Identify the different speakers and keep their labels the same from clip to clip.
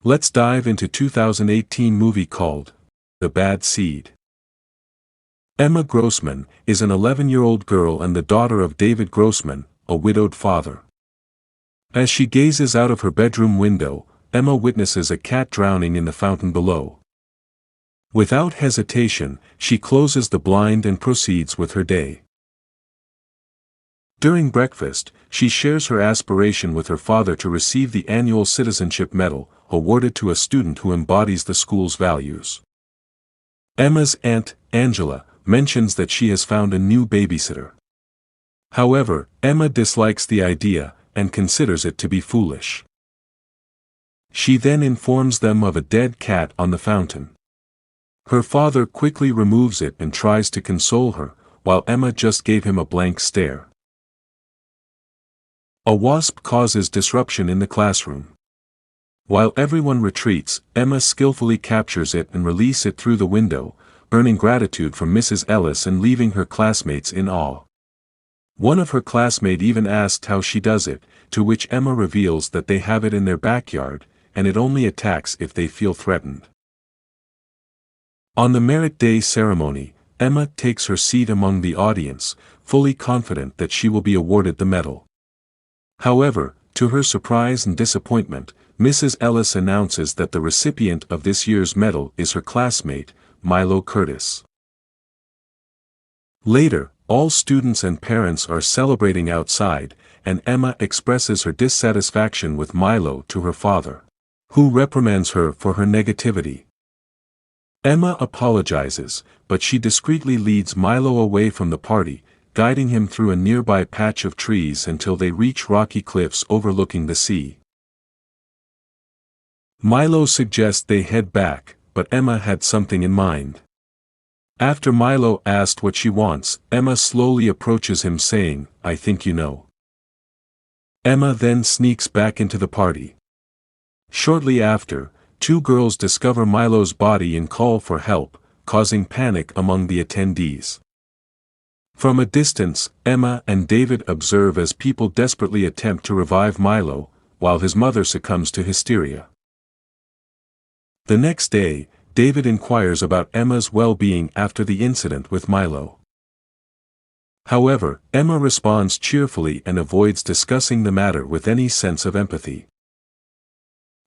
Speaker 1: Let's dive into 2018 movie called The Bad Seed. Emma Grossman is an 11-year-old girl and the daughter of David Grossman, a widowed father. As she gazes out of her bedroom window, Emma witnesses a cat drowning in the fountain below. Without hesitation, she closes the blind and proceeds with her day. During breakfast, she shares her aspiration with her father to receive the annual Citizenship Medal, awarded to a student who embodies the school's values. Emma's aunt, Angela, mentions that she has found a new babysitter. However, Emma dislikes the idea and considers it to be foolish. She then informs them of a dead cat on the fountain. Her father quickly removes it and tries to console her, while Emma just gave him a blank stare. A wasp causes disruption in the classroom. While everyone retreats, Emma skillfully captures it and releases it through the window, earning gratitude from Mrs. Ellis and leaving her classmates in awe. One of her classmates even asked how she does it, to which Emma reveals that they have it in their backyard, and it only attacks if they feel threatened. On the Merit Day ceremony, Emma takes her seat among the audience, fully confident that she will be awarded the medal. However, to her surprise and disappointment, Mrs. Ellis announces that the recipient of this year's medal is her classmate, Milo Curtis. Later, all students and parents are celebrating outside, and Emma expresses her dissatisfaction with Milo to her father, who reprimands her for her negativity. Emma apologizes, but she discreetly leads Milo away from the party, guiding him through a nearby patch of trees until they reach rocky cliffs overlooking the sea. Milo suggests they head back, but Emma had something in mind. After Milo asked what she wants, Emma slowly approaches him saying, "I think you know." Emma then sneaks back into the party. Shortly after, two girls discover Milo's body and call for help, causing panic among the attendees. From a distance, Emma and David observe as people desperately attempt to revive Milo, while his mother succumbs to hysteria. The next day, David inquires about Emma's well-being after the incident with Milo. However, Emma responds cheerfully and avoids discussing the matter with any sense of empathy.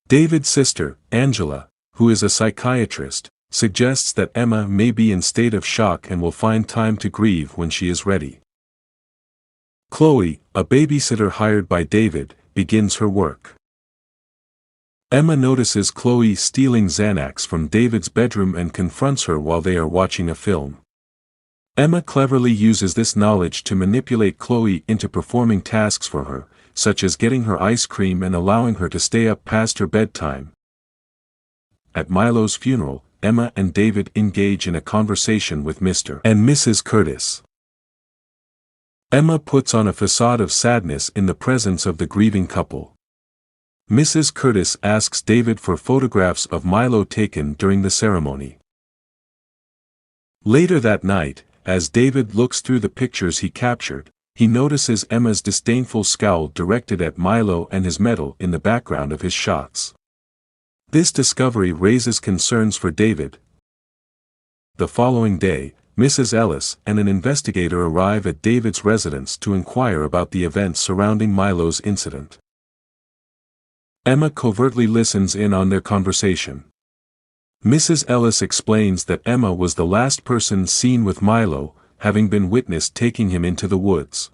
Speaker 1: David's sister, Angela, who is a psychiatrist, suggests that Emma may be in state of shock and will find time to grieve when she is ready. Chloe, a babysitter hired by David, begins her work. Emma notices Chloe stealing Xanax from David's bedroom and confronts her while they are watching a film. Emma cleverly uses this knowledge to manipulate Chloe into performing tasks for her, such as getting her ice cream and allowing her to stay up past her bedtime. At Milo's funeral, Emma and David engage in a conversation with Mr. and Mrs. Curtis. Emma puts on a facade of sadness in the presence of the grieving couple. Mrs. Curtis asks David for photographs of Milo taken during the ceremony. Later that night, as David looks through the pictures he captured, he notices Emma's disdainful scowl directed at Milo and his medal in the background of his shots. This discovery raises concerns for David. The following day, Mrs. Ellis and an investigator arrive at David's residence to inquire about the events surrounding Milo's incident. Emma covertly listens in on their conversation. Mrs. Ellis explains that Emma was the last person seen with Milo, having been witnessed taking him into the woods.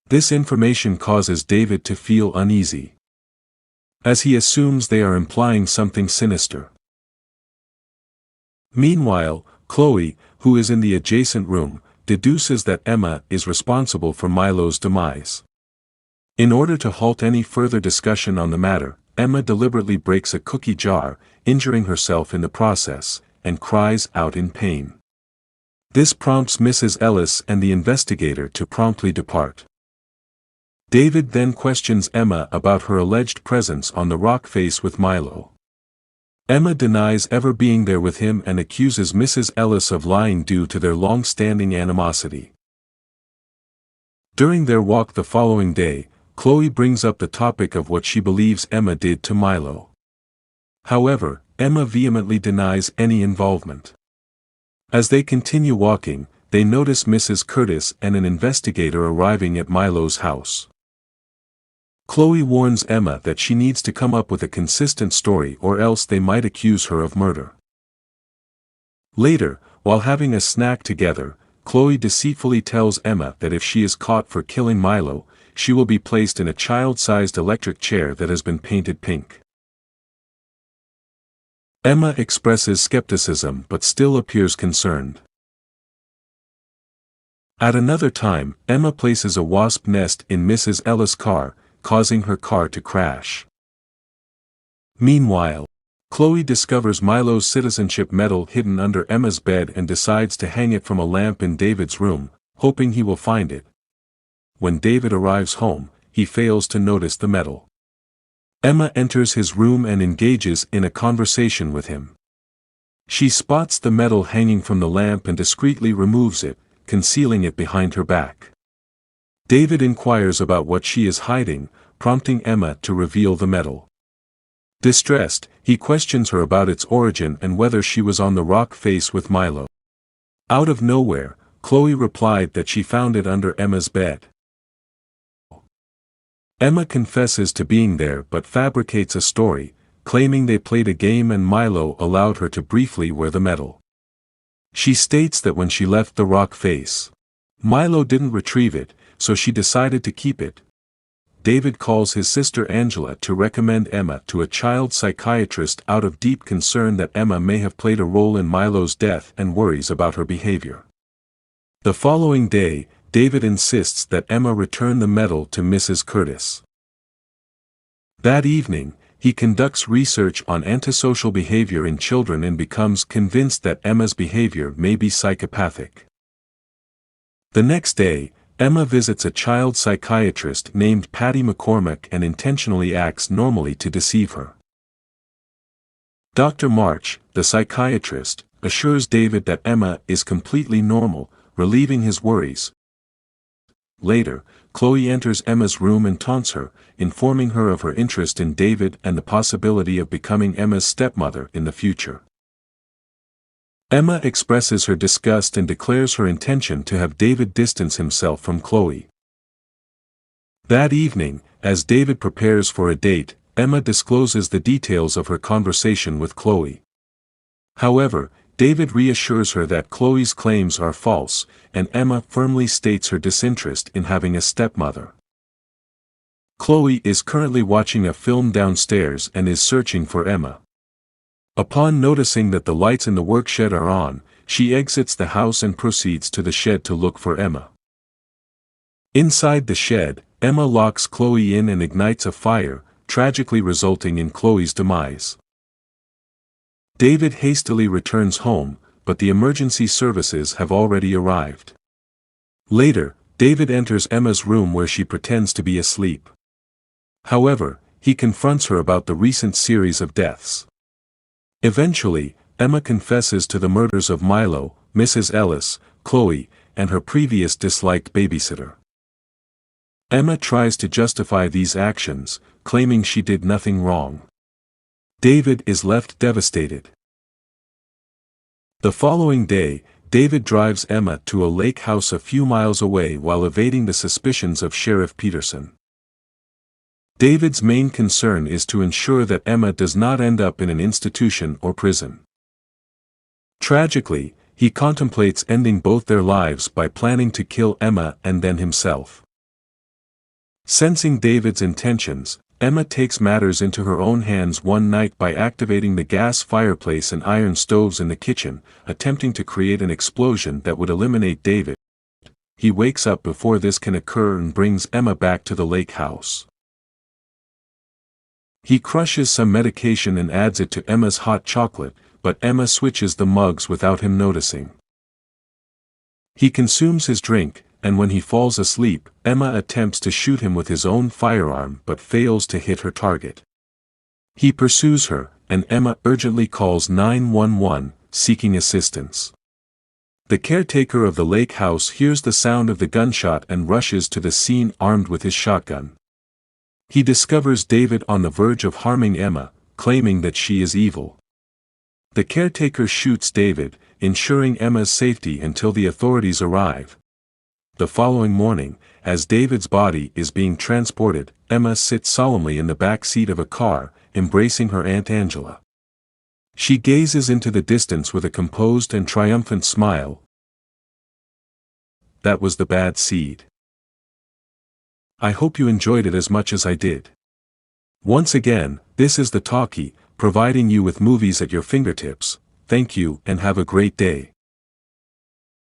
Speaker 1: This information causes David to feel uneasy, as he assumes they are implying something sinister. Meanwhile, Chloe, who is in the adjacent room, deduces that Emma is responsible for Milo's demise. In order to halt any further discussion on the matter, Emma deliberately breaks a cookie jar, injuring herself in the process, and cries out in pain. This prompts Mrs. Ellis and the investigator to promptly depart. David then questions Emma about her alleged presence on the rock face with Milo. Emma denies ever being there with him and accuses Mrs. Ellis of lying due to their long-standing animosity. During their walk the following day, Chloe brings up the topic of what she believes Emma did to Milo. However, Emma vehemently denies any involvement. As they continue walking, they notice Mrs. Curtis and an investigator arriving at Milo's house. Chloe warns Emma that she needs to come up with a consistent story or else they might accuse her of murder. Later, while having a snack together, Chloe deceitfully tells Emma that if she is caught for killing Milo, she will be placed in a child-sized electric chair that has been painted pink. Emma expresses skepticism but still appears concerned. At another time, Emma places a wasp nest in Mrs. Ellis' car, causing her car to crash. Meanwhile, Chloe discovers Milo's citizenship medal hidden under Emma's bed and decides to hang it from a lamp in David's room, hoping he will find it. When David arrives home, he fails to notice the medal. Emma enters his room and engages in a conversation with him. She spots the medal hanging from the lamp and discreetly removes it, concealing it behind her back. David inquires about what she is hiding, prompting Emma to reveal the medal. Distressed, he questions her about its origin and whether she was on the rock face with Milo. Out of nowhere, Chloe replied that she found it under Emma's bed. Emma confesses to being there but fabricates a story, claiming they played a game and Milo allowed her to briefly wear the medal. She states that when she left the rock face, Milo didn't retrieve it, so she decided to keep it. David calls his sister Angela to recommend Emma to a child psychiatrist out of deep concern that Emma may have played a role in Milo's death and worries about her behavior. The following day, David insists that Emma return the medal to Mrs. Curtis. That evening, he conducts research on antisocial behavior in children and becomes convinced that Emma's behavior may be psychopathic. The next day, Emma visits a child psychiatrist named Patty McCormick and intentionally acts normally to deceive her. Dr. March, the psychiatrist, assures David that Emma is completely normal, relieving his worries. Later, Chloe enters Emma's room and taunts her, informing her of her interest in David and the possibility of becoming Emma's stepmother in the future. Emma expresses her disgust and declares her intention to have David distance himself from Chloe. That evening, as David prepares for a date, Emma discloses the details of her conversation with Chloe. However, David reassures her that Chloe's claims are false, and Emma firmly states her disinterest in having a stepmother. Chloe is currently watching a film downstairs and is searching for Emma. Upon noticing that the lights in the workshed are on, she exits the house and proceeds to the shed to look for Emma. Inside the shed, Emma locks Chloe in and ignites a fire, tragically resulting in Chloe's demise. David hastily returns home, but the emergency services have already arrived. Later, David enters Emma's room where she pretends to be asleep. However, he confronts her about the recent series of deaths. Eventually, Emma confesses to the murders of Milo, Mrs. Ellis, Chloe, and her previous disliked babysitter. Emma tries to justify these actions, claiming she did nothing wrong. David is left devastated. The following day, David drives Emma to a lake house a few miles away while evading the suspicions of Sheriff Peterson. David's main concern is to ensure that Emma does not end up in an institution or prison. Tragically, he contemplates ending both their lives by planning to kill Emma and then himself. Sensing David's intentions, Emma takes matters into her own hands one night by activating the gas fireplace and iron stoves in the kitchen, attempting to create an explosion that would eliminate David. He wakes up before this can occur and brings Emma back to the lake house. He crushes some medication and adds it to Emma's hot chocolate, but Emma switches the mugs without him noticing. He consumes his drink, and when he falls asleep, Emma attempts to shoot him with his own firearm but fails to hit her target. He pursues her, and Emma urgently calls 911, seeking assistance. The caretaker of the lake house hears the sound of the gunshot and rushes to the scene armed with his shotgun. He discovers David on the verge of harming Emma, claiming that she is evil. The caretaker shoots David, ensuring Emma's safety until the authorities arrive. The following morning, as David's body is being transported, Emma sits solemnly in the back seat of a car, embracing her Aunt Angela. She gazes into the distance with a composed and triumphant smile. That was the bad seed. I hope you enjoyed it as much as I did. Once again, this is the Talkie, providing you with movies at your fingertips. Thank you and have a great day.